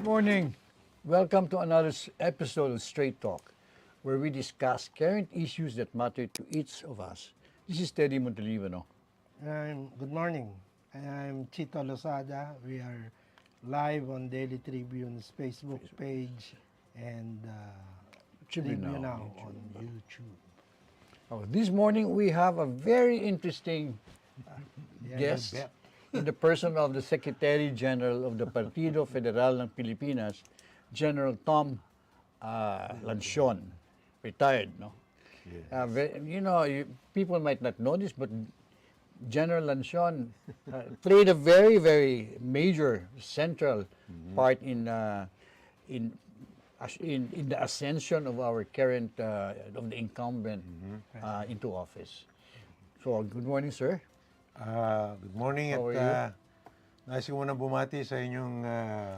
morning. Welcome to another episode of Straight Talk, where we discuss current issues that matter to each of us. This is Teddy Montelibano. Good morning. I'm Chito, Lozada. We are live on Daily Tribune's Facebook page and Tribune Tribune Now, Now on YouTube. Oh, this morning we have a very interesting Yeah, guest you bet. in the person of the Secretary General of the Partido Federal ng Pilipinas, General Tom Lantion, retired, no? People might not know this, but General Lantion played a very, very major, central part in the ascension of our current, of the incumbent into office. So, good morning, sir. Good morning How at are nais ko munang bumati sa inyong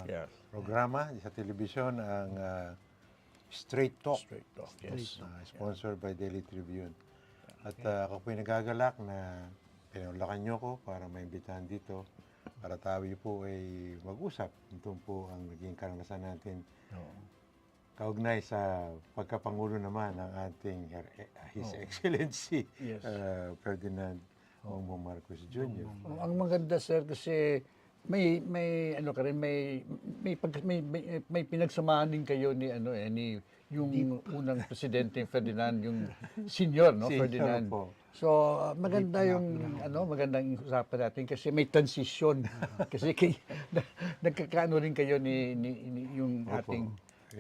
Yes. programa sa telebisyon, ang Straight Talk, Straight talk, yes. sponsored by Daily Tribune. At ako po'y nagagalak na pinulakan nyo ko para maimbitahan dito para tayo po ay mag-usap. Ito po ang naging karanasan natin kaugnay sa pagkapangulo naman ng ating His Excellency Yes. Ferdinand Bongbong Marcos Jr. Ang maganda, sir, kasi may ano ka rin, may pinagsamahan din kayo ni yung unang presidente Ferdinand, yung senior, no, Senior Ferdinand. po. So maganda yung magandang usapan natin kasi may transition kasi nagkakaano rin kayo ni yung ating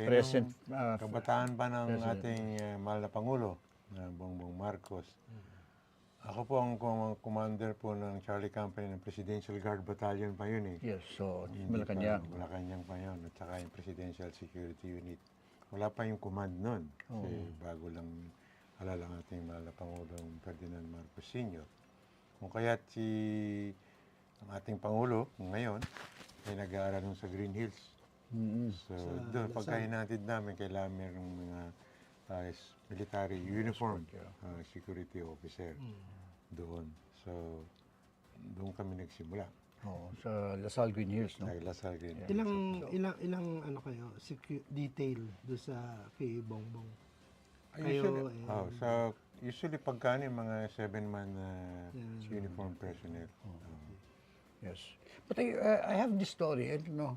present Kabataan pa ng ating mahal na Pangulo, na Bongbong Marcos. Ako po ang commander po ng Charlie Company ng Presidential Guard Battalion pa yun eh. yes, so Hindi Malacanang. pa, Malacanang pa yun. At saka yung Presidential Security Unit. Wala pa yung command nun. Kasi bago lang alala ang ating mahal na Pangulong Ferdinand Marcos Sr. Kung kaya't ang ating Pangulo ngayon ay nag-aaral nun sa Green Hills. So doon, pagka hinatid namin, kailangan mayroong mga military uniform security officer doon. So, doon kami nagsimula. Oh, sa Lasal Green Hills, no? Dahil Lasal Green. Ilang ano kayo, detail do sa kay Bongbong? Usually pagka mga 7-man uniform personnel. Yes, but I have this story. I don't know.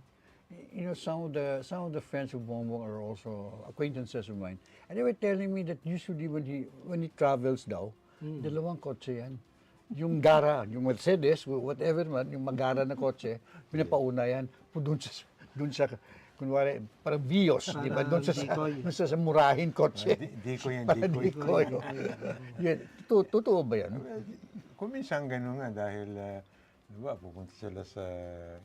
Some of the friends of Bongbong are also acquaintances of mine, and they were telling me that usually when he travels daw, dalawang kotse yan. Yung gara, yung Mercedes, whatever man, yung magara na kotse, pinapauna yan. Doon sa kunwari, parang Vios, di ba? Doon sa murahin kotse. Dikoy yan, Parang dikoy. Yan, totoo ba yan? Kung minsan gano'n nga dahil diba, pupunta sila sa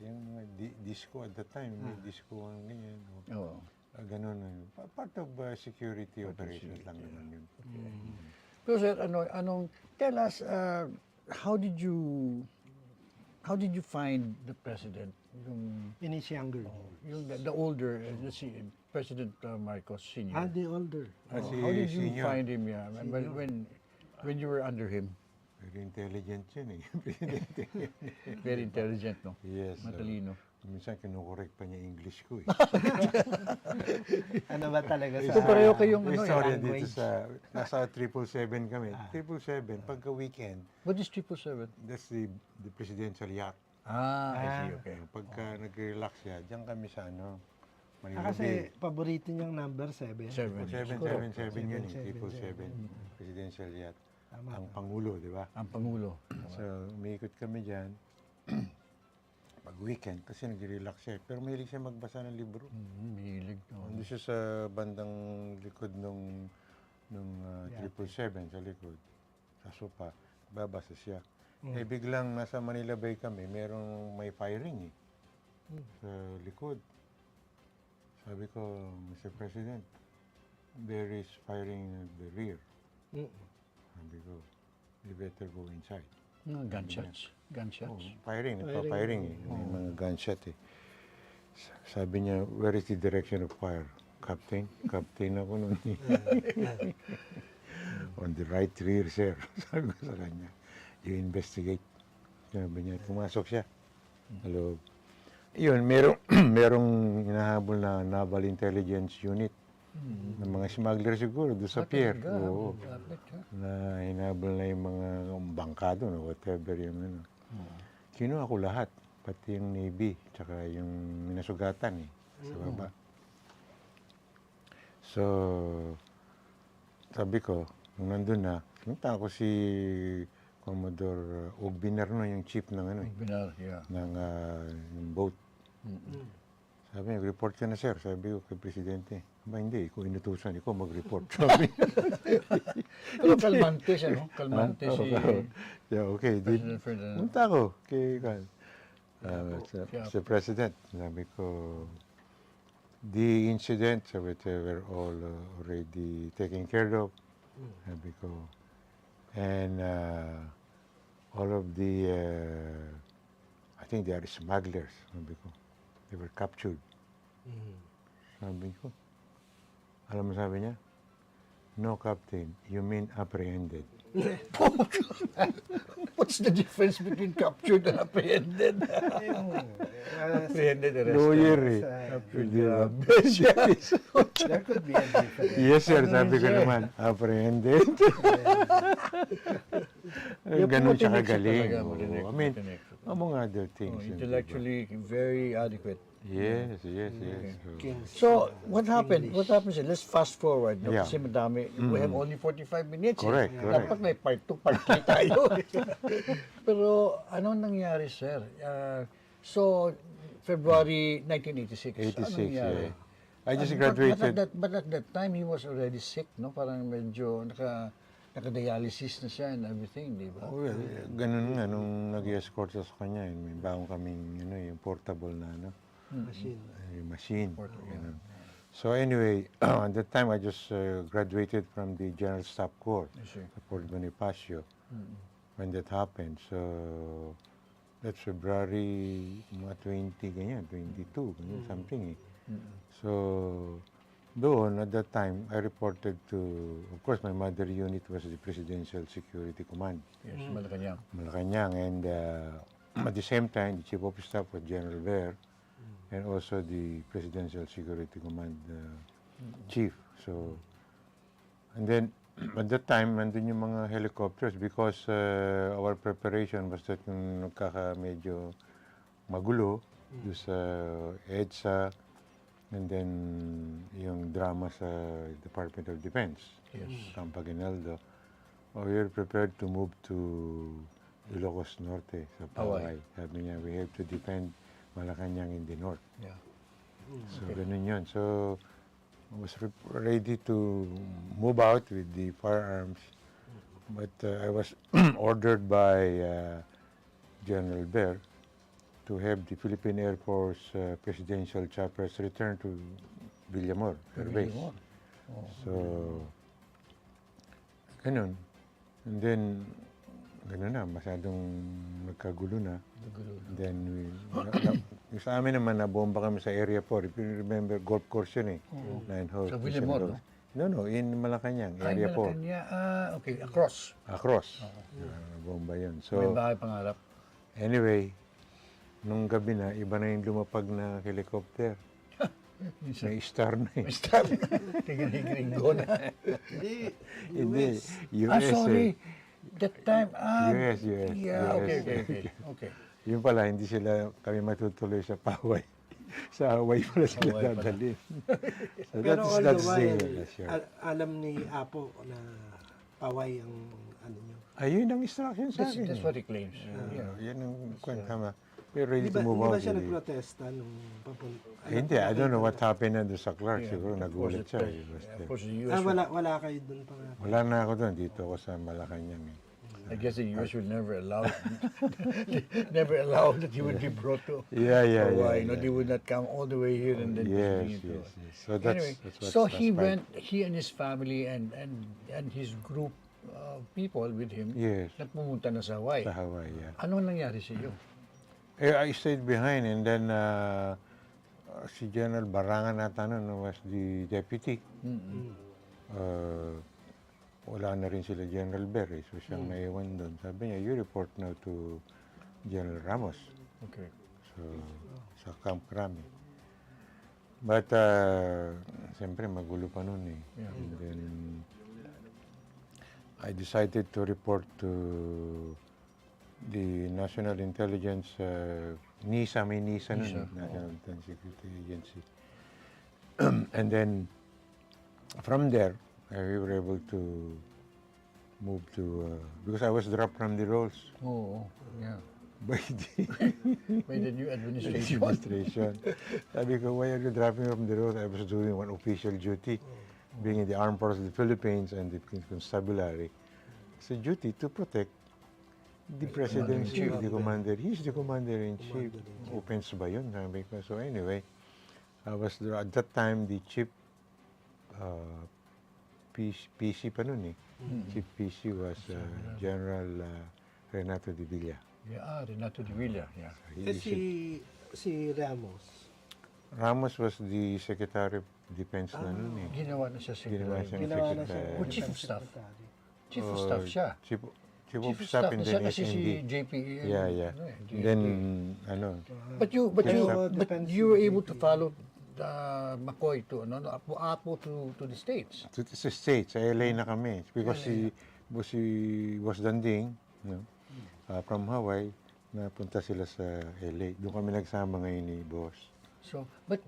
yung mga disco at that time, may disco ang ganyan. Oo. Ganun. Part of security operations lang naman yun. So sir, tell us, how did you find the president? In his younger Yung the older, President Marcos Sr. the older. How did you find him? Yeah, when you were under him? Very intelligent yun eh, presidente. Very intelligent, no? Yes. Matalino. Minsan kinukorek pa niya English ko eh. Ano ba talaga So pareho kayong May story dito language? nasa 777 kami. 777, pagka weekend, What is 777? that's the presidential yacht. I see, okay. Pagka nag-relax siya, diyan kami sa Manila Kasi Bay. paborito niyang number 7. 777 yun eh, 777, presidential yacht. Ang Pangulo, di ba? Ang Pangulo. So, umiikot kami dyan. Pag weekend, kasi nag-relax siya. Pero mahilig siya magbasa ng libro. Mahilig. Nandun siya sa bandang likod nung 777 sa likod. Sa sopa. Babasa siya. Eh biglang nasa Manila Bay kami, may firing eh. Sa likod. Sabi ko, Mr. President, there is firing at the rear. Sabi ko, you better go inside. Gunshots. Gunshots. Firing eh. May mga gunshot eh. Sabi niya, where is the direction of fire? Captain? Captain ako nun eh. On the right rear, sir. Sabi ko sa kanya, you investigate. Sabi niya, pumasok siya. Hello. Yun, merong hinahabol na Naval Intelligence Unit ng mga smuggler siguro doon sa pier. Talaga? Oo. Lapit, ha? Na hinahabol na yung mga bangka doon o whatever yung ano. Kinuha ko lahat, pati yung Navy, tsaka yung minasugatan sa baba. So, sabi ko, nung nandun na, pinunta ko si Commodore Ugbiner, no, yung chief ng ano, Binar, yeah. ng yung boat. Sabi niya, report ka na sir. Sabi ko kay Presidente, ba hindi, ko inutusan, ikaw mag-report. Sabi Pero kalmante siya, no? Kalmante si yeah, okay. President Ferdinand. Punta ko kay Yeah. sa President. Sabi ko, the incidents which were all already taken care of. Sabi ko, and all of the, I think they are smugglers. Sabi ko, they were captured. Sabi ko, alam mo sabi niya, no captain, you mean apprehended. What's the difference between captured and apprehended? Apprehended, arrested. Lawyer eh. There could be a difference. Yes sir, sabi ko naman, apprehended. Ganun siya kagaling. Oo. I mean, among other things. Intellectually very adequate. Yes. So, what happened? What happened? Let's fast forward. No? Yeah. Kasi madami. We have only 45 minutes. Correct, eh. correct. Dapat may part 2, part 3 tayo. Pero, ano nangyari, sir? So, February 1986. 86, Ano nangyari? yeah. I just graduated. But at that time, he was already sick, no? Parang medyo naka-dialysis na siya and everything, di ba? Oh, well, ganun nga, nung nag-escort sa kanya, may baong kaming, yung portable na, Machine. machine. Ganun. So anyway, at that time, I just graduated from the General Staff Corps I see. sa Fort Bonifacio when that happened. So that's February, mga 20, ganyan, 22, ganyan, something eh. So doon, at that time, I reported to, of course, my mother unit was the Presidential Security Command, Yes, Malacanang. Malacanang, and at the same time, the Chief of Staff was General Ver, and also the Presidential Security Command Chief. So, and then, at that time, nandun yung mga helicopters because our preparation was that yung medyo magulo doon sa EDSA, and then yung drama sa Department of Defense, Camp Aguinaldo. We were prepared to move to Ilocos Norte, sa Paway. Sabi niya, we have to defend Malacanang in the north. Yeah. So, ganun yun. So, I was ready to move out with the firearms. But I was ordered by General Ver to have the Philippine Air Force Presidential Choppers return to Villamor Air Base. So, ganun. And then, ganun na, masyadong nagkagulo na. Then, yung sa amin naman, nabomba kami sa Area 4. If you remember, golf course yun eh. 9 holes. Sa Villamor, no? No, in Malacanang, Area 4. Okay, across. Across. Nabomba yun. May So, bahay pangarap. anyway, nung gabi na, iba na yung lumapag na helicopter. May star na eh. Stop. Tingin-gringo na. Hindi, US Sorry. eh. That time, US. yeah, US. okay. Yun pala, hindi kami matutuloy sa Paway. Sa Hawaii pala sila Hawaii pala. dadalhin. So Pero all the that's while, sure. alam ni Apo na Paway ang ano nyo. Ayun ang instruction sa akin. That's what he claims. Yan ang tama. We're ready Di to move ba out. siya really. nagprotesta nung papunta? Hindi, I don't know what happened na doon sa Clark. Yeah, Siguro of nagulat course, siya. it- He was Of there. course, the US, Wala kayo dun pa nga. Wala na ako doon. Dito ako sa Malacanang. Eh. I guess the US will never allow that he would be brought to Yeah. Hawaii. No, they would not come all the way here and then Yes. proceed to- So that's, Anyway, that's so what's he transpired. went, he and his family and his group of people with him, Yes. na pumunta na sa Hawaii. Sa Hawaii, yeah. Ano nangyari sa iyo? I stayed behind and then si General Barangan nata noon was the deputy. Wala na rin sila General Ver eh. So siyang naiwan doon. Sabi niya, you report now to General Ramos. Okay. So So, sa Camp Crame. But, siyempre, magulo pa nun eh. Yeah. And then, I decided to report to the National Intelligence, NISA, may NISA nun, NISA, National Intelligence Security Agency. And then, from there, we were able to move to, because I was dropped from the roles Oh, yeah. by the By the new administration. administration. Sabi ko, why are you dropping from the roles? I was doing one official duty, being in the Armed Forces of the Philippines and the Constabulary. It's a duty to protect the Presidency, the Commander. He's the Commander-in-Chief. Offense ba yun? Sabi ko. So anyway, I was there. At that time, the Chief PC pa nun eh. Chief PC was General Renato de Villa. Yeah, Renato de Villa, yeah. Si Ramos. Ramos was the Secretary of Defense na nun eh. Ginawa na siya Ginawa secretary. siyang Ginawa na siya. secretary. Oh, Chief of Staff. Secretary. Chief of Staff siya. Chief Chief of of Staff Staff and na siya then kasi si SND. JPE. Yeah, yeah. Then, ano, But you Depends you were on able to JPE. follow McCoy to Apo to the States. sa States, sa LA na kami. Because he was danding, no? From Hawaii, napunta sila sa LA. Doon kami nagsama ngayon ni Boss. So, but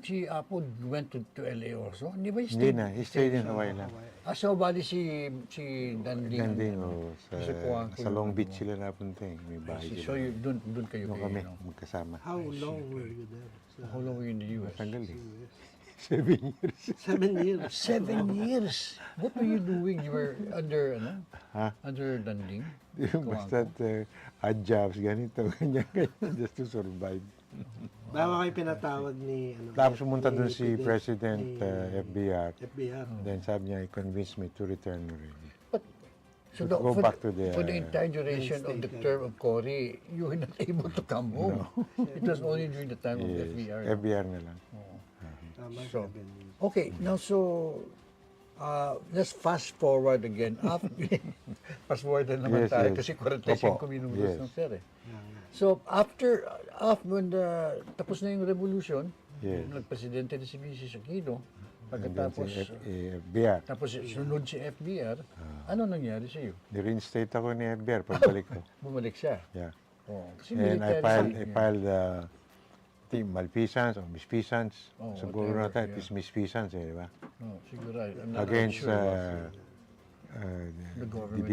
si Apo went to LA also? Hindi ba? Hindi na, he stayed in Hawaii lang. So, bali si Danding. Danding, oh, Kasi kuha ko sa Long yung- Beach sila napunta eh. May bahay So, sila. doon kayo Doon kay, kami, no? magkasama. How long were you there? How long were you in the US? Tagal eh. 7 years. 7 years. 7 years. What were you doing? You were under, Ha? under Danding? Basta odd jobs, ganito, ganyan, just to survive. Baka kayo pinatawag ni... Tapos pumunta ni doon si President ni FBR. FBR. Then sabi niya, he convinced me to return already. So Go back to the, for the entire duration of the term of Cory, you were not able to come home. It was only during the time of Yes, FBR. FBR na lang. Tama, So, 7 years. Okay, now let's fast forward again. Fast forward na naman Yes, tayo yes. kasi 45 Opo, minutos yes. ng sir eh. Yeah, yeah. So after when tapos na yung revolution, Yes. nagpresidente na si Mrs. Aquino, And then pagkatapos si FBR. tapos sunod si FBR, ano nangyari sa iyo? Ni-reinstate ako ni FBR pagbalik ko. Bumalik siya. Yeah. Oh, kasi And I military filed malfeasance or misfeasance. Oh, Siguro whatever, na tayo, yeah. it is misfeasance eh, di ba? No, siguro. I'm not Against sure. the government.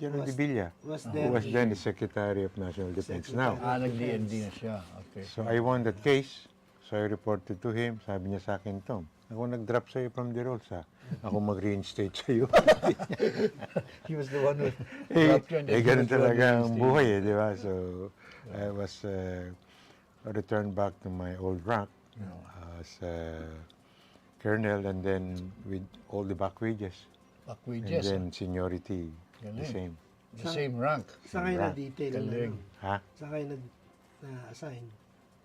General de Villa, Was who there was then the Secretary of National Defense now. Nag-DND na siya. Okay. So I won that case. So I reported to him. Sabi niya sa akin, Tom, ako nag-drop sa'yo from the rolls ha. Ako mag-reinstate sa'yo. He was the one who eh, dropped you and then he ganun was the one talaga who ang stayed. buhay eh, di ba? So I was returned back to my old rank as colonel and then with all the back wages. Back And wages. then seniority, the Galing. same. The same rank. Saan kayo Right. na-detail na Galing. Ha? Saan kayo na-assign?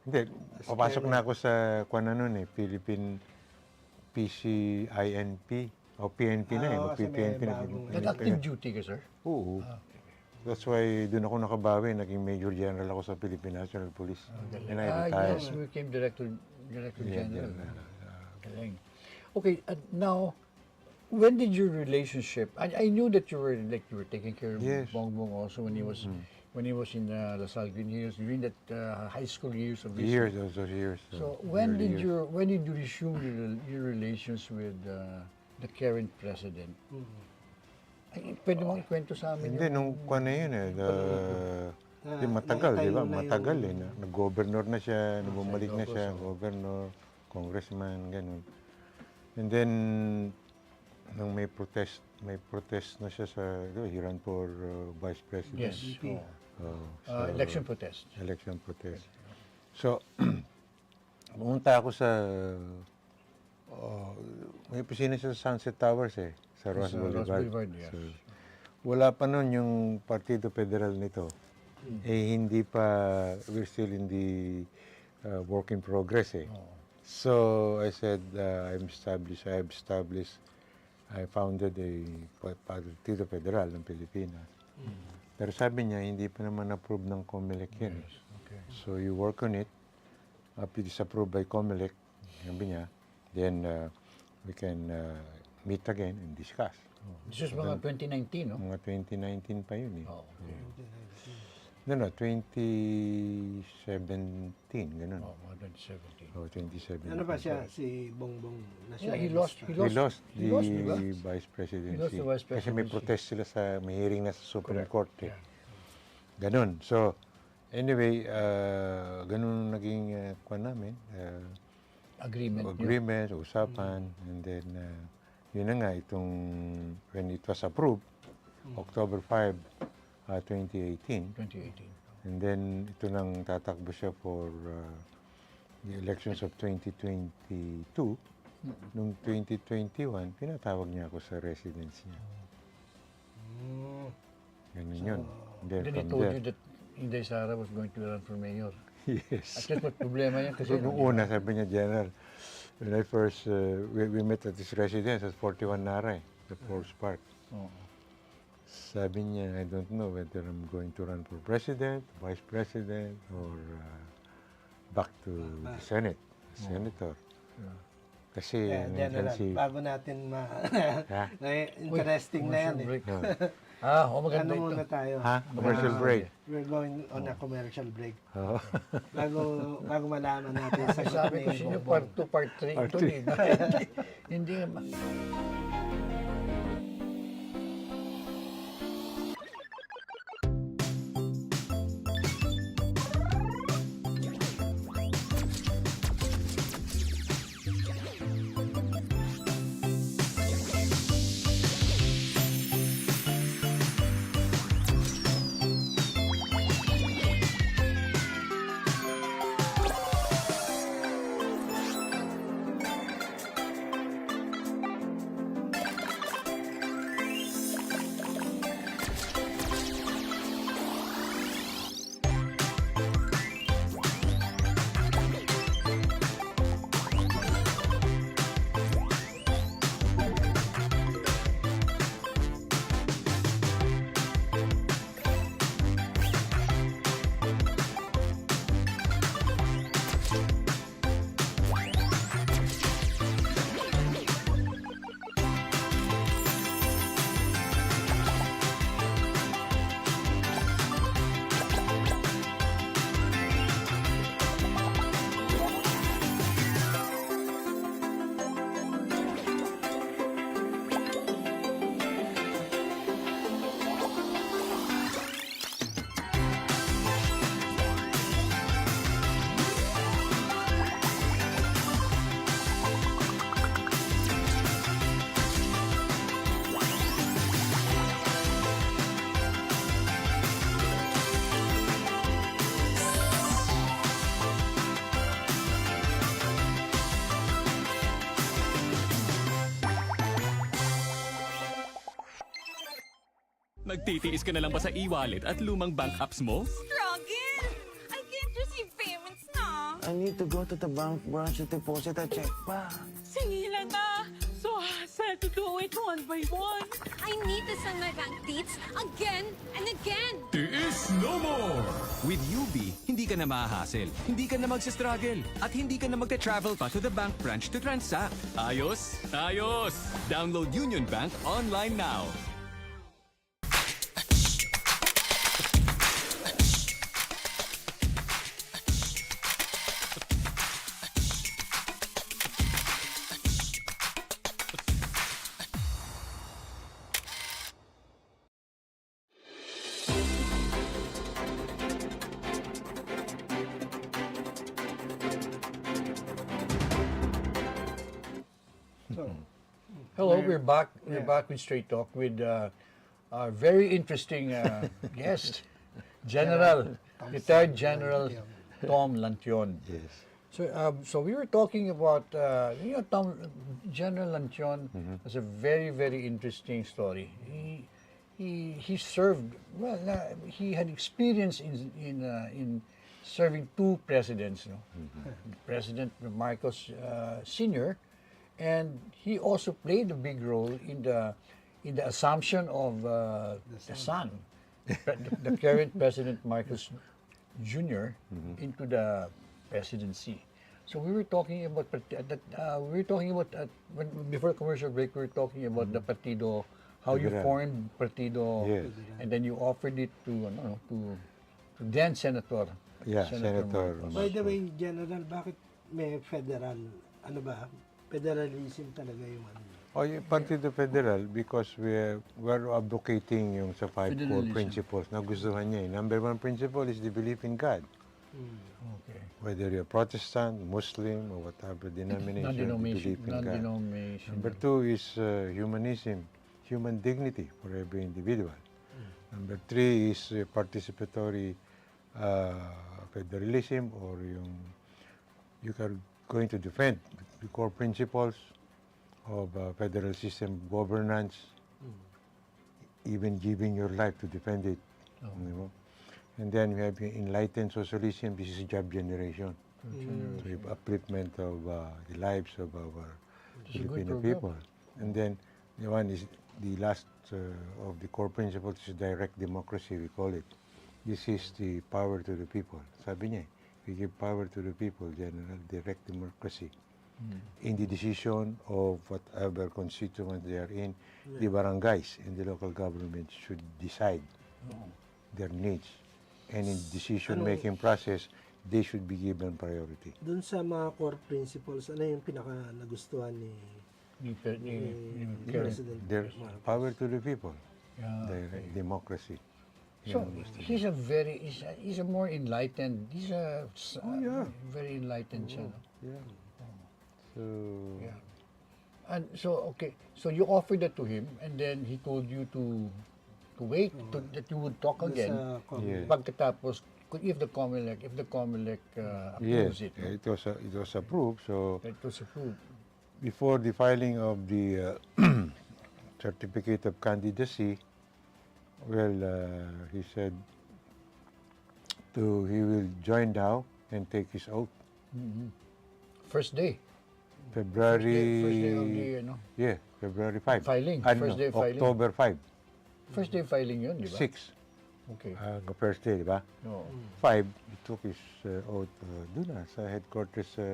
Hindi, papasok na ako sa kung ano nun eh, Philippine PCINP o PNP na eh, kasi may PNP na. bagong- Nag-active duty ka, sir? Oo. That's why doon ako nakabawi, naging Major General ako sa Philippine National Police. And I retired. Yes, we became Director Yeah, General. yeah. Galing. Okay, now, when did your relationship? I knew that you were taking care of Yes. Bongbong also when he was in the Lasal Green Hills during that high school years of his. Years, those years. So when early did years. you resume your relations with the current president? Ay, pwede mong ikwento sa amin Hindi, nung kwan na yun eh, matagal, di ba? naitayo na Matagal yung- eh. Nag-governor na siya, bumalik na siya, governor, congressman, ganun. And then, nung may protest na siya sa, di ba, he ran for vice president. Yes. Election protest. Election protest. So, pumunta ako sa, may opisina siya sa Sunset Towers eh, sa Ross Sa Ross Boulevard. Boulevard, yes. So, wala pa nun yung Partido Federal nito. Eh, hindi pa, we're still in the work in progress eh. So, I said, I founded a Partido Federal ng Pilipinas. Pero sabi niya, hindi pa naman approve ng COMELEC yan. Okay. So you work on it. After it is approved by COMELEC, sabi niya, then we can meet again and discuss. This is mga 2019, no? Mga 2019 pa yun eh. Oh, okay. No, 2017, ganun. Oh, mga 2017. Oh, 2017. Ano ba siya, si Bongbong Yeah, he nationalist? lost. He lost the vice presidency. He lost the vice Kasi may presidency. protest sila sa, may hearing na sa Supreme Correct. Court eh. Ganun. So, anyway, ganun naging kuwan namin. Agreement. Usapan. And then, yun na nga, itong, when it was approved, October 5, 2018. 2018. And then, ito nang tatakbo siya for the elections of 2022. Noong 2021, pinatawag niya ako sa residence niya. Ganun yun. Then he from told there- you that Inday Sara was going to run for mayor. Yes. At least problema yan kasi. So, nung una, sabi niya, General, when I first, we met at his residence at 41 Naray, the Forest Park. Oh. Sabi niya, I don't know whether I'm going to run for president, vice president, or back to the Senate, senator. Yeah. Kasi, Yeah, nandiyan General, bago natin Ha? interesting na yan eh. Break. Oh. Maganda Ano muna ito. tayo? Ha? Commercial break. We're going on a commercial break. Oo. Bago malaman natin sa Sabi ko sa inyo, part 2, part 3. Part Ito three. Hindi naman. Nagtitiis ka na lang ba sa e-wallet at lumang bank apps mo? Struggle! I can't receive payments na. I need to go to the bank branch to deposit a check pa. Singilan na. So hassle to do it one by one. I need to send my bank deeds again and again. Tiis no more! With UB, hindi ka na mahahassle, hindi ka na magsa-struggle, at hindi ka na magta-travel pa to the bank branch to transact. Ayos? Ayos! Download Union Bank online now. Hello, we're back. We're back with Straight Talk with our very interesting guest, retired General Tom Lantion. Yes. So we were talking about General Lantion has a very, very interesting story. He served well. He had experience in serving two presidents. No? President Marcos Sr. And he also played a big role in the assumption of the son the current President Marcos Jr. into the presidency. So we were talking about before commercial break. We were talking about the Partido, how you Federal. formed Partido, Yes. and then you offered it to to then Senator. Yeah, Senator Marcos. By the way, General, bakit may federal, ano ba, federalism talaga yung ano? Oh, yung Partido Federal, because we're advocating yung sa five core Federalism. principles na gustuhan niya. Number one principle is the belief in God. Okay. Whether you're Protestant, Muslim, or whatever denomination, you believe in God. Non-denomination. Number two is humanism, human dignity for every individual. Number three is participatory federalism, or yung you are going to defend the core principles of federal system governance, even giving your life to defend it. You know? And then we have yung enlightened socialism. This is job generation. So you have upliftment of the lives of our It's a good Filipino program. people. And then the one is the last of the core principles is direct democracy, we call it. This is the power to the people. Sabi niya, we give power to the people, general direct democracy. In the decision of whatever constituent they are in, the barangays and the local government should decide their needs. And in decision-making process, they should be given priority. Doon sa mga core principles, ano yung pinaka nagustuhan ni President Their Marcos? power to the people, Yeah, direct democracy. So he's a more enlightened. He's a very enlightened siya. No? Yeah. So, Yeah. And so okay, so you offered that to him, and then he told you to wait that you would talk Doon again. sa Yeah. Pagkatapos, if the COMELEC approves yes, it, no? it was approved. So It was approved. before the filing of the certificate of candidacy, well, he said he will join now and take his oath. First day. February. First day of the, Yeah, February 5. Filing. Ano, First day filing. October 5. First day filing yun, di ba? 6. Okay. The first day, di ba? Oo. 5, he took his oath doon na, sa headquarters sa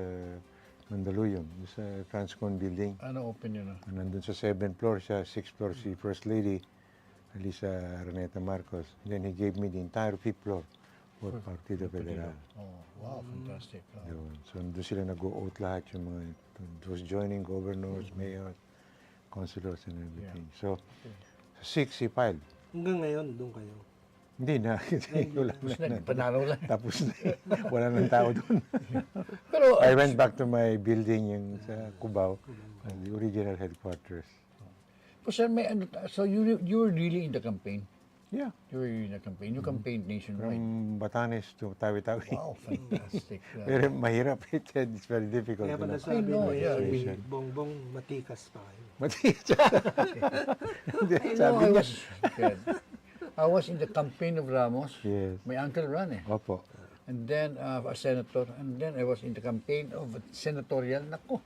Mandaluyong, sa Transcon building. Ano open yun? Nandun sa 7th floor siya, 6th floor si First Lady, Alisa Araneta Marcos. Then he gave me the entire 5th floor for Partido Federal. Oh, wow, fantastic. Oh. Yun. So doon sila nag-o-oath lahat yung mga, those joining governors, mayors, councilors and everything. So, sa 6 he filed. Hanggang ngayon, doon kayo. Hindi na. Wala na. Panalo lang. Tapos na. Wala nang tao doon. Pero, I went back to my building yung sa Cubao, the original headquarters. sir, so you were really in the campaign? Yeah. You were in the campaign? You campaigned nationwide? From Batanes to Tawi-Tawi. Wow, fantastic. Very mahirap. It's very difficult. Kaya pala you know. sabi know, ni yeah. Bongbong, matikas pa kayo. Hindi, I know, sabi niya. I was in the campaign of Ramos. Yes. My uncle ran eh. Opo. And then a senator. And then I was in the campaign of a senatorial. Nako.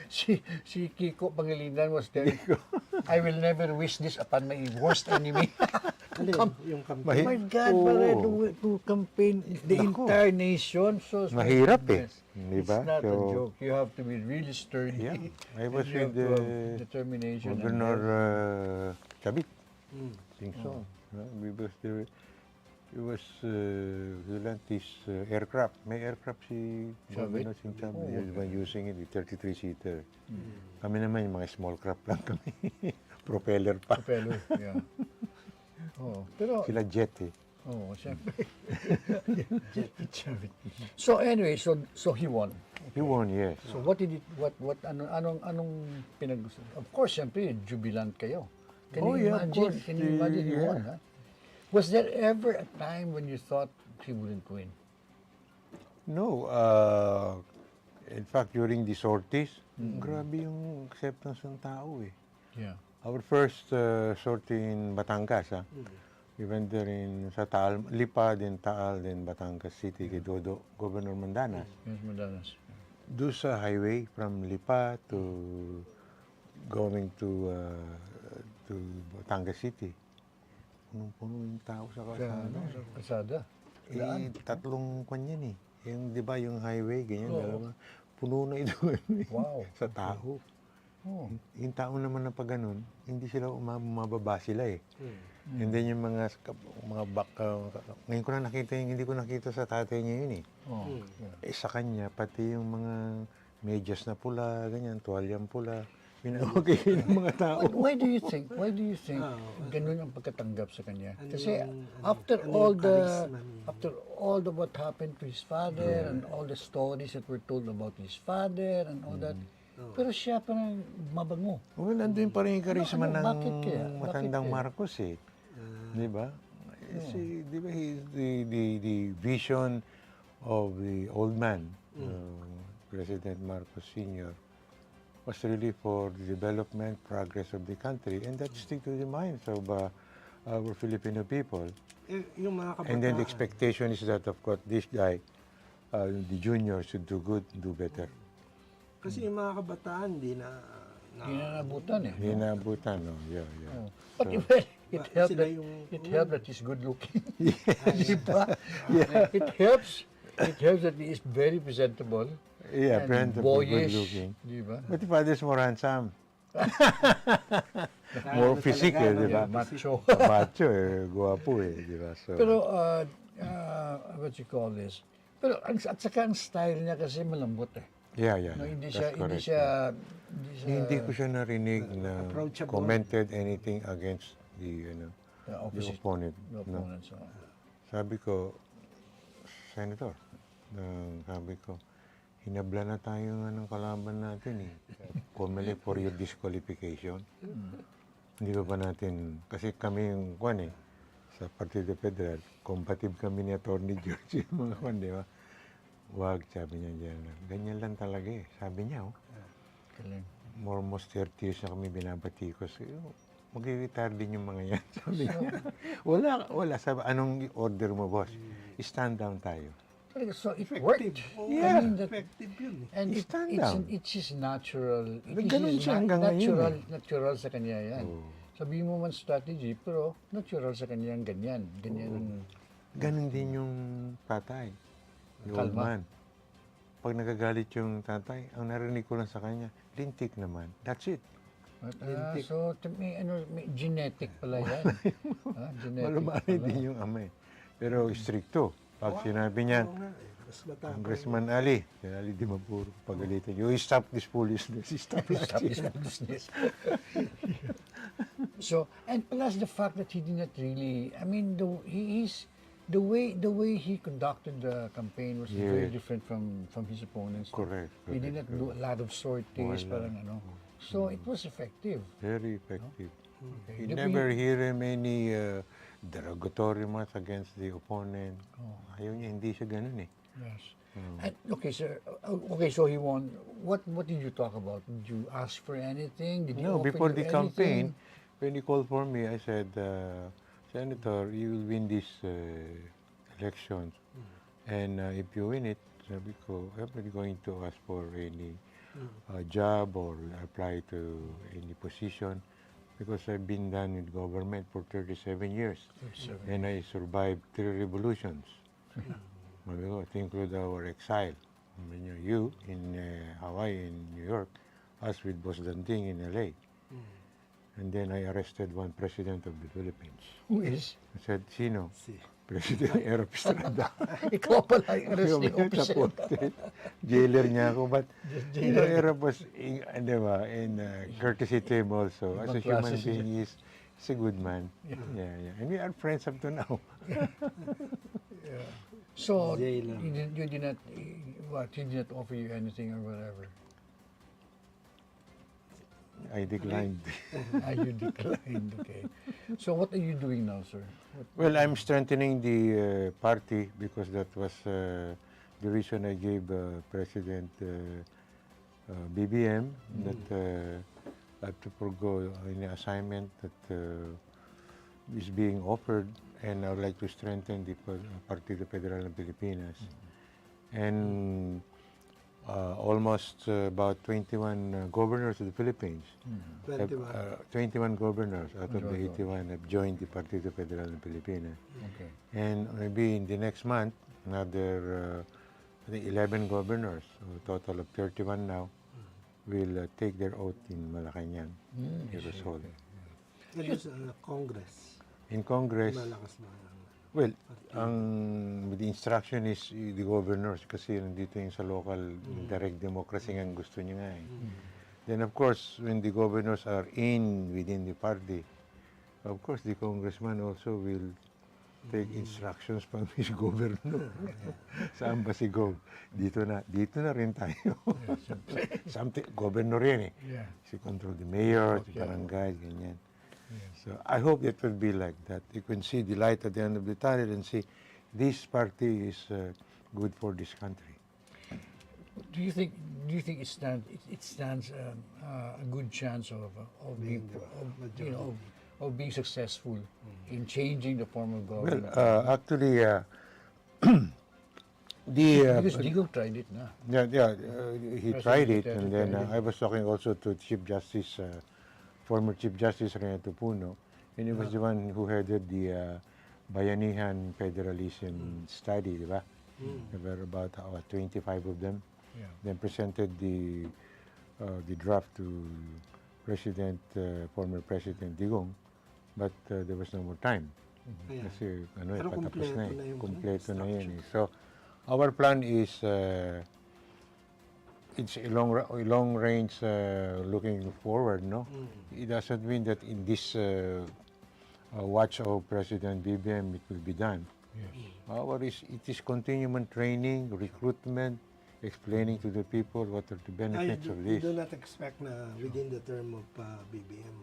Si Kiko Pangilinan was telling, I will never wish this upon my worst enemy. Ano yun? Yung campaign? My God, Oo. pare, to campaign the Nako. entire nation. So, Mahirap eh. yes. Di ba? It's not a So, joke. You have to be really sturdy. Yeah. I And was you with have to have determination. and Governor Chavit. Mm. I think so. Because he lent his aircraft. May aircraft si Chavit? Governor Sing Chavit. Oh, He was okay. using it, the 33-seater. Kami naman, yung mga small craft lang kami. Propeller pa. Propeller, yeah. Oh, pero, Sila jet eh. oh, siyempre. So anyway, so he won. He won, yes. So what did it, anong pinag-gusto? Of course, siyempre, jubilant kayo. Can Oh, you yeah, of imagine? course. Can you imagine he Yeah. won, huh? Was there ever a time when you thought he wouldn't win? No, in fact, during the sorties, grabe yung acceptance ng tao eh. Yeah. Our first sortie in Batangas, we went there sa Taal, Lipa, then Taal, then Batangas City, kay Dodo, Governor Mandanas. Yes, Madalas. Doon sa highway from Lipa to going to Batangas City. punong-puno yung tao sa Sa, kalsada. sa kalsada. Eh, tatlong kwan yan eh. Yung, di ba, yung highway, ganyan, Oo. dalawa. Puno na ito Wow. sa tao. Oh. Yung tao naman na pag ganun, hindi sila mababa sila eh. And then yung mga ngayon ko na nakita yung hindi ko nakita sa tatay niya yun eh. Oh. Yeah. Eh sa kanya, pati yung mga medyas na pula, ganyan, tuwalyang pula, pinamagay ng mga tao. Why do you think ganun ang pagkatanggap sa kanya? Kasi after ano all yung the charisma niya? after all the what happened to his father and all the stories that were told about his father and all that, pero siya parang mabango. Well, nandun pa rin yung karisma Ano, ng bakit kaya? matandang Bakit kaya? Marcos eh. Di ba? Di ba, the vision of the old man, President Marcos Sr., was really for the development, progress of the country, and that stick to the minds of our Filipino people. Yung mga kabataan. And then the expectation is that, of course, this guy, the junior, should do good, do better. Kasi yung mga kabataan, di na Hindi na nabutan eh. Hindi naabutan, no? Yeah. But it helped sila that yung- that he's good looking. Di ba? It helps that he is very presentable. Yeah, and presentable, good boyish. looking. Di ba? But the father's more handsome. More physique, eh, di ba? Macho. Macho, eh, guwapo eh, di ba? So, Pero, what you call this? Pero, at saka ang style niya kasi malambot eh. yeah. No, hindi That's siya, correct, Hindi ko siya narinig na approachable. commented anything against the, the the opposite, opponent. the No. opponent. So, Sabi ko, Senator, sabi ko, hinabla na tayo nga ng kalaban natin eh. Formally for your disqualification. Hindi ba natin, kasi kami yung kwan eh, sa Partido Federal, compatible kami ni Atty. George, yung mga kwan, di ba? Wag, sabi niya dyan. Ganyan lang talaga eh. Sabi niya, oh, galing. almost 30 years na kami binabatikos. Mag-retire din yung mga yan. Sabi niya. Wala. Sabi, anong order mo, boss? Stand down tayo. So it worked. Yeah. I mean, that, Effective yun eh. and Stand down. it's just natural. Ganun siya hanggang ngayon natural sa kanya yan. Sabihin mo man strategy, pero natural sa kanya yan, ganyan. Ganun din yung tatay. Yung old Kalma. man. Pag nagagalit yung tatay, ang narinig ko lang sa kanya, lintik naman. That's it. So, may genetic pala yan. Genetic Malumanay pala. din yung ama eh. Pero stricto. Pag sinabi niyan, Oo nga eh. Mas bata. Congressman Ali, si Ali Di Mapuro, pagalitan, you stop this foolishness. Stop His business. So, and plus the fact that he did not really, I mean, the way he conducted the campaign was very Yes. different from his opponents. Correct. He did not do a lot of sorties, Wala. parang ano. So, it was effective. Very effective. Okay. You Di ba never hear him any derogatory remarks against the opponent. Ayaw niya, hindi siya ganun eh. Yes. And, okay, sir. Okay, so he won. What did you talk about? Did you ask for anything? Did he No, offer before you the campaign, anything? when he called for me, I said, Senator, you will win these elections. And if you win it, sabi ko, I'm not going to ask for any job or apply to any position because I've been done with government for 37 years. 37. And I survived 3 revolutions. Sabi ko, to include our exile. I mean, you in Hawaii, in New York, us with Boss Danting in LA. And then I arrested one president of the Philippines. Who is? I said, sino? Si. President Aero Estrada. Ikaw pala yung arresting Sa officer. portrait. Jailer niya ako. But, you know, Aero was, di ba, in courtesy to him also. As a Ibang human klase siya. being, he's a good man. Yeah. And we are friends up to now. So, Jailer. you did not, what, he did not offer you anything or whatever? I declined. You declined, okay. So, what are you doing now, sir? Well, I'm strengthening the party because that was the reason I gave President BBM that I have to forgo any assignment that is being offered, and I would like to strengthen the Partido Federal ng Pilipinas. And almost about 21 governors of the Philippines. have, 21 governors out of the 81 have joined the Partido Federal ng Pilipinas. Okay. And maybe in the next month, another I think 11 governors, so a total of 31 now, will take their oath in Malacanang, Quezon. It is Congress. In Congress, Malakas na. well, the instruction is the governors kasi nandito yung sa local direct democracy ang gusto niya nga eh. Then of course, when the governors are within the party, of course the congressman also will take instructions from his governor. Saan ba si Gov? Dito na rin tayo. Something, governor yan eh. Yeah. Si control the mayor, the barangay, ganyan. So I hope it will be like that. You can see the light at the end of the tunnel and see this party is good for this country. Do you think it stands a good chance of being of being successful in changing the form of Well, government? actually, Because Digong tried it na. he President tried it, Duterte and then tried it. I was talking also to Chief Justice, former Chief Justice Renato Puno, and he was the one who headed the Bayanihan Federalism study, di ba? There were about 25 of them. Yeah. Then presented the draft to former President Digong, but there was no more time. Kaya, Kasi Pero patapos na kumpleto na yung Kumpleto na yan eh. instructions. So, our plan is it's a long range looking forward, no? It doesn't mean that in this watch of President BBM it will be done. Yes. It is continuing training, recruitment, explaining to the people what are the benefits of you this. do not expect na within the term of BBM.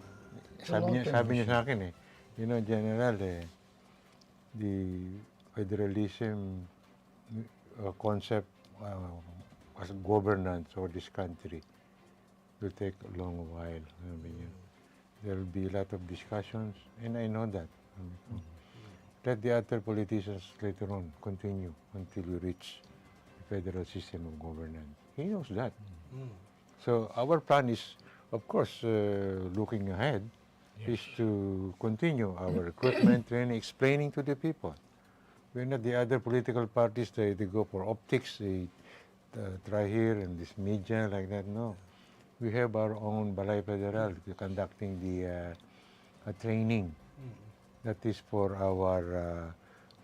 Sabi niya sa akin eh, General, the federalism concept as governance for this country will take a long while. There will be a lot of discussions, and I know that. Let the other politicians later on continue until we reach the federal system of governance. He knows that. So our plan is, of course, looking ahead, is to continue our recruitment training, explaining to the people. We're not the other political parties, they go for optics, they try here and this media like that. No. We have our own Balay Federal conducting the training. That is for our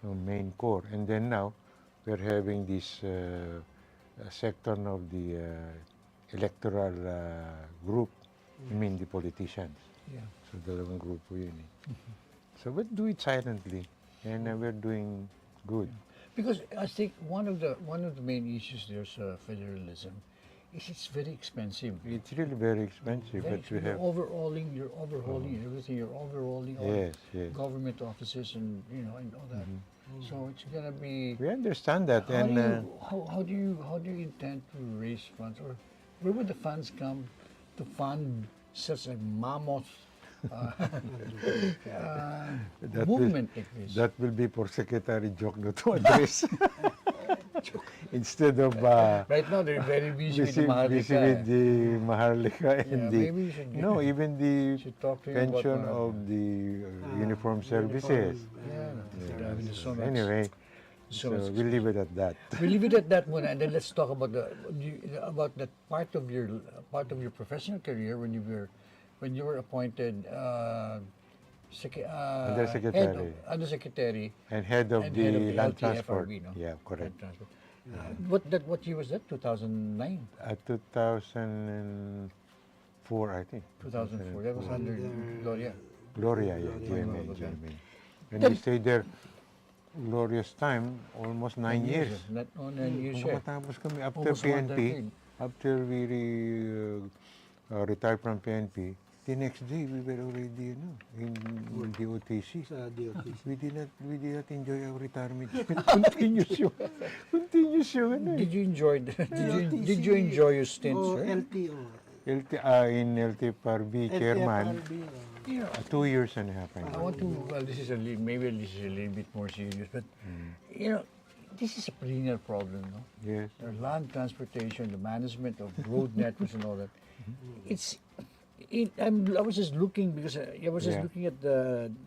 main core. And then now, we're having this section of the electoral group, I mean the politicians. Yeah. So dalawang grupo yun eh. So we do it silently, and we're doing good. Because I think one of the main issues there's federalism is it's very expensive. It's really very expensive, but we have... You're overhauling everything. You're overhauling all Yes, yes. government offices and and all that. So it's gonna be. We understand that, How do you intend to raise funds, or where would the funds come to fund such a mammoth movement like this? That will be for Secretary Jokno to address. Instead of Right now they're very busy with the busy Maharlika. with the Maharlika and the... maybe you should No, even the should talk to him about pension Maharlika. of the uniform services. Yeah. So much- Anyway, so so much- we'll leave it at that. We leave it at that one, and then let's talk about that part of your professional career when you were appointed Undersecretary. Undersecretary And head of and the head of land LTFRB, transport. no? Yeah, correct. Land transport. What year was that? 2009, 2004, I think. 2004. That was under Gloria. Gloria, yeah, GMA. And we stayed there glorious time, almost 9 years. Not 9 years. Kung Yeah. matapos kami after Almost one PNP, decade. after we retired from PNP, the next day we were already in the OTC. Sa DOTC. We did not enjoy our retirement. Continuous yung Did you enjoy? Did you enjoy your stints? Oh, Right? LTO. in LTFRB chairman, You know, 2 years and a half. I I think. want to. Well, maybe this is a little bit more serious, but you know, this is a perennial problem, no? Yes. The land transportation, the management of road networks and all that. I was just looking because I was just Yeah. looking at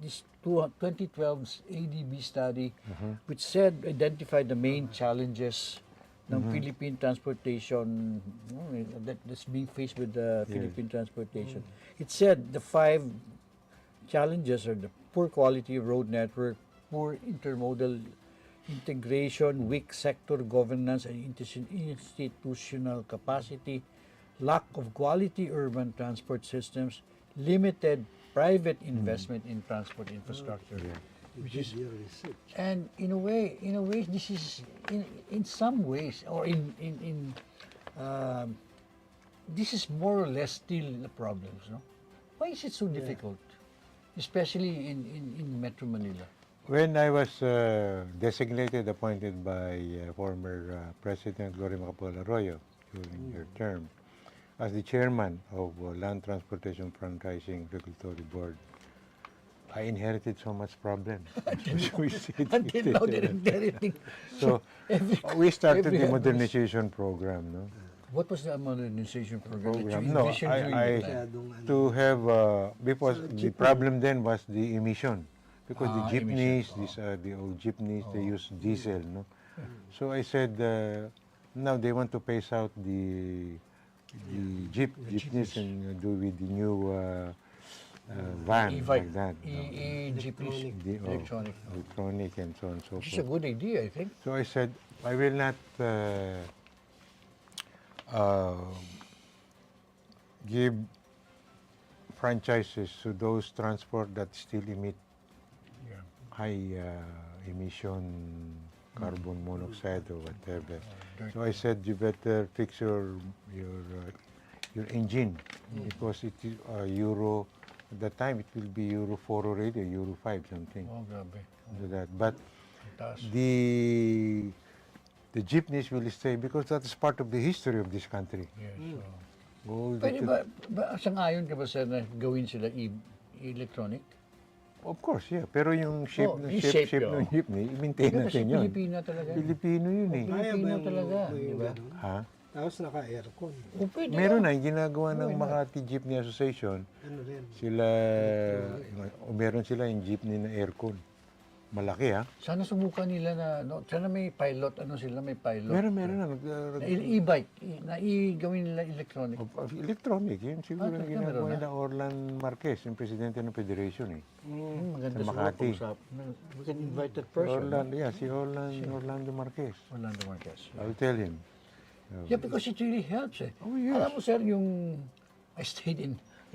this 2012 ADB study, which said identified the main challenges ng Philippine transportation that's being faced with the Philippine transportation. It said the 5 challenges are the poor quality of road network, poor intermodal integration, weak sector governance and institutional capacity, lack of quality urban transport systems, limited private investment in transport infrastructure. Which is, Your research. and in a way, this is in some ways, or this is more or less still the problems, no? Why is it so difficult, especially in Metro Manila? When I was designated, appointed by former President Gloria Macapagal Arroyo during her term as the chairman of Land Transportation Franchising Regulatory Board, I inherited so much problem. Until now, anything. So Every- we started every the address. modernization program, no? What was the modernization program that you No, envisioned during I that time? Masyadong to have because the problem then was the emission, because the jeepneys, emission. these are the old jeepneys, they use diesel, no. So I said now they want to phase out the jeepneys and do with the new van E-bike, like that, jeepneys, electronic. electronic and so on and so Which is a forth. good idea, I think. So I said, I will not give franchises to those transport that still emit high emission carbon monoxide or whatever. So I said, you better fix your engine because it is Euro. At that time, it will be Euro 4 already, Euro 5 something. Oh, grabe. Do that. But Taas. the jeepneys will stay because that is part of the history of this country. Yes, Go Pwede to- ba sang-ayon ka ba sir na gawin sila electronic? Of course, yeah. Pero yung shape, Oh, ng yung shape, shape, ng oh. jeepney, i-maintain Kasi natin yun. Pilipina talaga. Pilipino yun eh. Kaya ba Pilipino yung talaga, may di ba? ganun? Ha? Tapos naka-aircon. O pwede Meron ah. na, yung ginagawa ng Why not? Makati Jeepney Association, Ano rin? sila, o meron sila yung jeepney na aircon. Malaki ha? Sana subukan nila na, no? Sana may pilot, may pilot. Meron na. Na e-bike, gawin nila electronic. Electronic, yun siguro Ah, yung talaga, ginagawa meron nila Orlan Marquez, yung presidente ng federation eh. Maganda Sa siguro Makati. pag-usap. We can invite that person. Si Orlando Marquez. Orlando Marquez. I'll tell him. Yeah, because it really helps eh. Oh, yes. Alam mo sir, I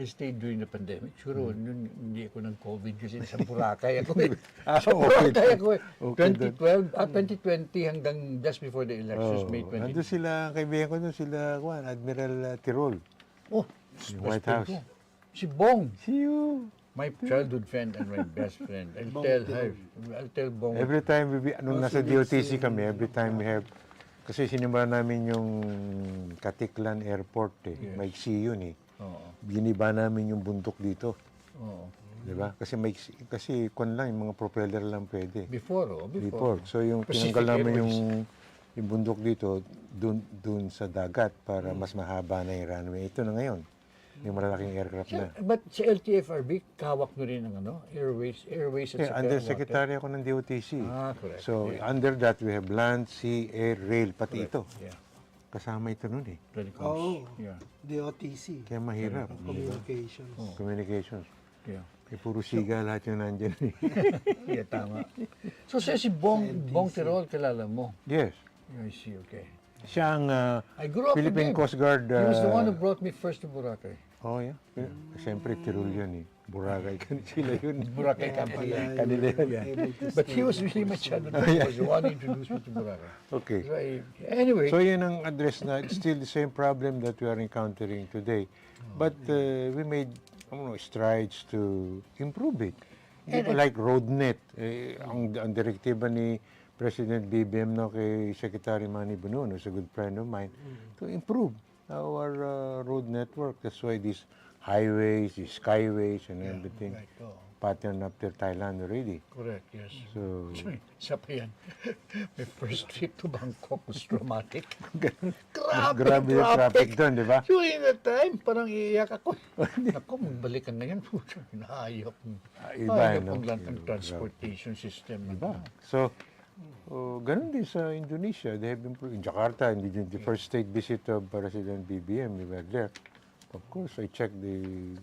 stayed during the pandemic. Siguro, nun, hindi ako ng-COVID kasi sa Boracay ako eh. Sa okay. Boracay ako eh. Okay, 2020 hanggang just before the elections, May 20. Nandun sila, kaibigan ko doon sila, Admiral Tirol. Oh, Yung White best friend House. ko. Si Bong, See you. my childhood friend and my best friend. I'll tell Bong. Every time nung nasa DOTC kami, every time we have, kasi sinimula namin yung Katiklan Airport eh. Yes. Maiksi yun eh. Oo. Biniba namin yung bundok dito. Oo. Di ba? Kasi kung lang, yung mga propeller lang pwede. Before. Before. So yung Pacific tinanggal namin Airways. yung bundok dito, dun sa dagat para mas mahaba na yung runway. Ito na ngayon. Yung malalaking aircraft na. But sa LTFRB, kawak nyo rin ang airways at Yeah, saka under water. secretary ako ng DOTC. Correct. So Yeah. under that, we have land, sea, air, rail, pati ito. Yeah. Kasama ito nun eh. Telecoms. Oo. Yeah. DOTC. Kaya mahirap. Communications. Communications. Yeah. Eh, puro siga lahat yung nandyan. Yeah, tama. So, si Bong Tirol, kilala mo? Yes. I see, okay. Siya ang I grew up Philippine with him. Coast Guard. He was the one who brought me first to Boracay. Oh, yeah. Siyempre, Tirol yun eh. Boracay. Sila yun. Boracay Kaya company. pala Kanila you were yan. able to But stay he was in really my Coast childhood Guard. friend. He was the one who introduced me to Boracay. Okay. So anyway, So yun ang address na. It's still the same problem that we are encountering today. But we made strides to improve it. Hindi ba like RoadNet, ang direktiba ni President BBM kay Secretary Manny Bonoan, who's a good friend of mine, to improve our road network. That's why these highways, these skyways and everything, right, oo. pattern after Thailand already. Correct, yes. So, Isa pa yan. My first trip to Bangkok was traumatic. grabe yung traffic doon, di ba? During that time, parang iiyak ako. Ako, magbalik ka na yan. Puto, inaayok. Iba, Ayaw no? pang lang ang Iba. transportation system. Diba? So, ganun din sa Indonesia. They have improved. In Jakarta, the first state visit of President BBM, we were there. Of course, I checked the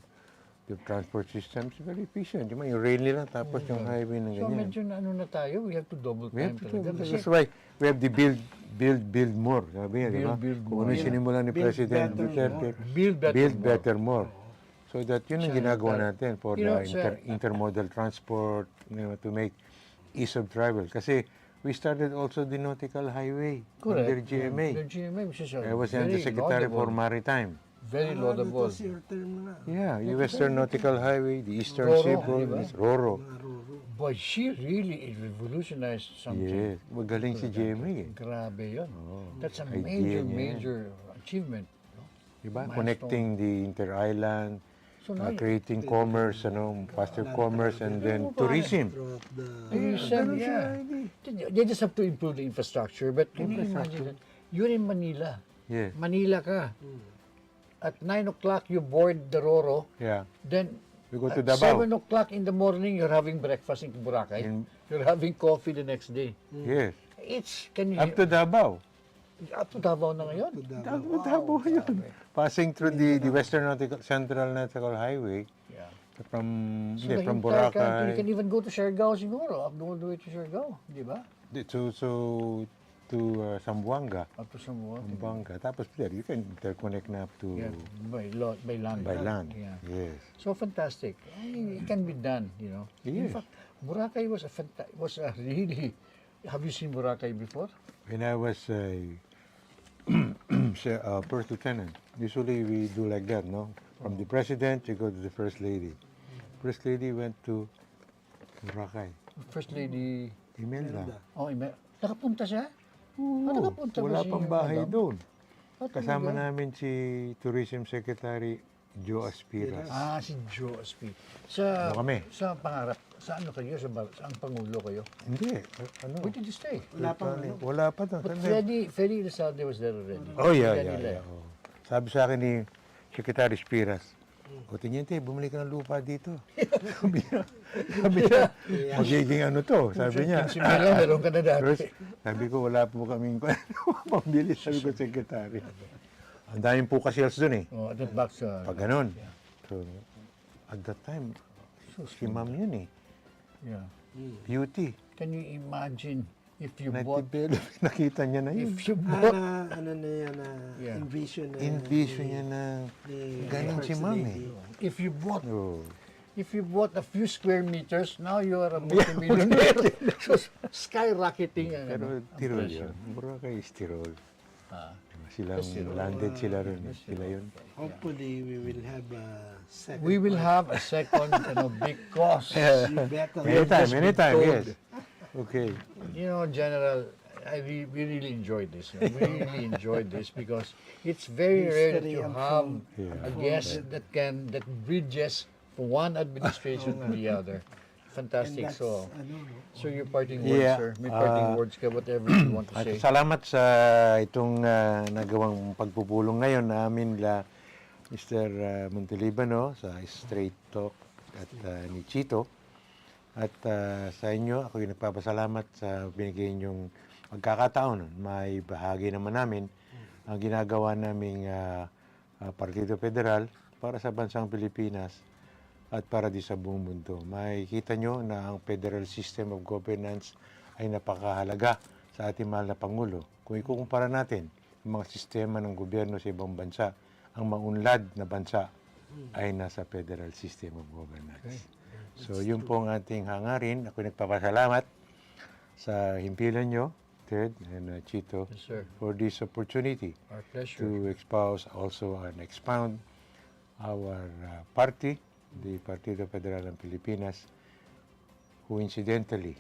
transport systems, very efficient. Yung rail nila, tapos yung highway ng So ganyan. medyo na ano na tayo, we have to double We have time to talaga. do- Kasi That's why we have the build more. Sabi niya, di ba? Build Kung ano more. yung sinimula ni Build President better Duterte, build better build more. better more. So that yun ang ginagawa China, natin for you know, the sir, intermodal transport, to make ease of travel. Kasi we started also the nautical highway Correct. under GMA. The GMA, which is I was the very Secretary for laudable. Maritime. Very laudable. That was your term na. Yeah, yung Western Nautical Highway, the Eastern Roro, Seaboard, di ba? Roro. But she really revolutionized something. Yes, magaling si GMA eh. Grabe yun. That's a idea niya yan. major achievement. No? Diba? Milestone. Connecting the inter-island, So now, creating commerce, faster commerce, and then tourism. Throughout the... you said, yeah. They just have to improve the infrastructure. But can you imagine that? You're in Manila. Yes, Manila ka. At 9 o'clock, you board the Roro. yeah. Then, We go to at Davao. 7 o'clock in the morning, you're having breakfast in Boracay. You're having coffee the next day. Yes. Can you... Up to Davao. Up to Davao na ngayon. Davao yun. Passing through the Western Nautical, Central Nautical Highway Yeah. from, So hindi, the from entire country, you Boracay can even go to Siargao siguro, up all the way to Siargao, di ba? to Zamboanga. Up to Sambuanga. Zamboanga. Tapos there, you can interconnect na up to Yeah, by land. by land. Yeah. Yes. So fantastic. I mean, it can be done, you know. In Yes. fact, Boracay was a really. Have you seen Boracay before? When I was first lieutenant, usually we do like that, no? From the president, you go to the first lady. First lady went to Boracay. First Lady. Imelda. Oh, nakapunta siya? Nakapunta ba Wala siya pang yung bahay madam? doon. Ah, Kasama talaga? namin si Tourism Secretary Joe Aspiras. Ah, si Joe Aspi. Sa Ano kami? Sa pangarap, sa ano kayo? Saan Pangulo kayo? Hindi. Ano? Where did you stay? Wala pa doon. But Sandali. Freddy Lozada was there already. Oh, yeah, Kaya yeah, nila. yeah. Oh. Sabi sa akin ni Secretary Spiras, o Teniente, bumili ka ng lupa dito. sabi niya, magiging ano to, sabi niya. Si Mila, meron ka na dati. First, sabi ko, wala po kaming pambili, sabi ko, Secretary. Ang daming po kasi doon eh, Oh, at that back sa... pag ganun. So, at that time, si ma'am yun eh, Yeah. beauty. Can you imagine if you bought... Nag-develop, nakita niya na yun. If you bought... ano na yan, Yeah. envision na Envision niya na ganun si ma'am eh. If you bought... Oh. If you bought a few square meters, now you are a multimillionaire. So, skyrocketing ang Pero ang Tirol presyo. yun. Boracay is Tirol. Ah. Silang landed sila ron. Sila yun. Hopefully, we will have a second. We will have a second, because, You better. Anytime, told. yes. Okay. you know, General, we really enjoyed this. We really enjoyed this because it's very rare that History you and have food. a guest that bridges from one administration to the other. And Fantastic. that's, So your parting words, Yeah, sir. May parting words ka, whatever you want to At say. salamat sa itong nagawang pagpupulong ngayon namin Mr. Montelibano sa Straight Talk at ni Chito. At sa inyo, ako yung nagpapasalamat sa binigay niyong pagkakataon. May bahagi naman namin ang ginagawa naming Partido Federal para sa bansang Pilipinas at para di sa buong mundo. Makikita nyo na ang federal system of governance ay napakahalaga sa ating mahal na Pangulo. Kung ikukumpara natin ang mga sistema ng gobyerno sa ibang bansa, ang maunlad na bansa ay nasa federal system of governance. So yun po ang ating hangarin. Ako nagpapasalamat sa himpilan nyo, Ted and Chito, Yes, sir. for this opportunity Our pleasure. to espouse also and expound our party, the Partido Federal ng Pilipinas, who incidentally,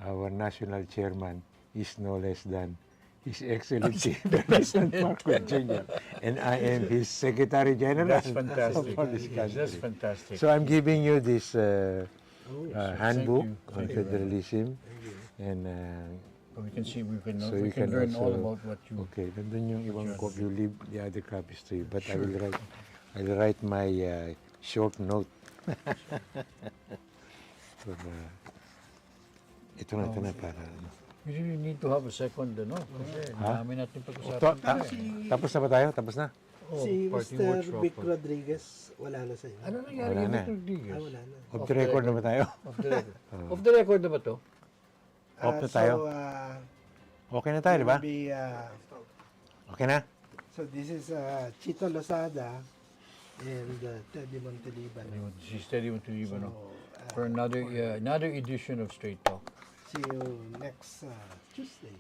our national chairman is no less than His Excellency President Marcos Jr. And I am his Secretary General That's fantastic. for this Yes, country. that's fantastic. So I'm giving you this handbook you. on Thank you very federalism. And we can see, so we you can can learn all also- about what you. okay, nandun yung ibang copy. You leave the other copies to you. But I'll write my short note. So, ito na para ano. You really need to have a second, ano? Kasi dami natin pag-usapan. Tapos na ba tayo? Tapos na? Si party Mr. workshop. Vic Rodriguez, wala na sa inyo. Ano nangyari Wala kay na. Victor Rodriguez? Wala na. Off the record na ba tayo? Off the record. Off the record na ba to? Off na tayo? Okay na tayo, di ba? Okay na? So this is Chito Lozada and Teddy Montelibano. Si Steady Montelibano. So, For another edition of Straight Talk. see you next Tuesday.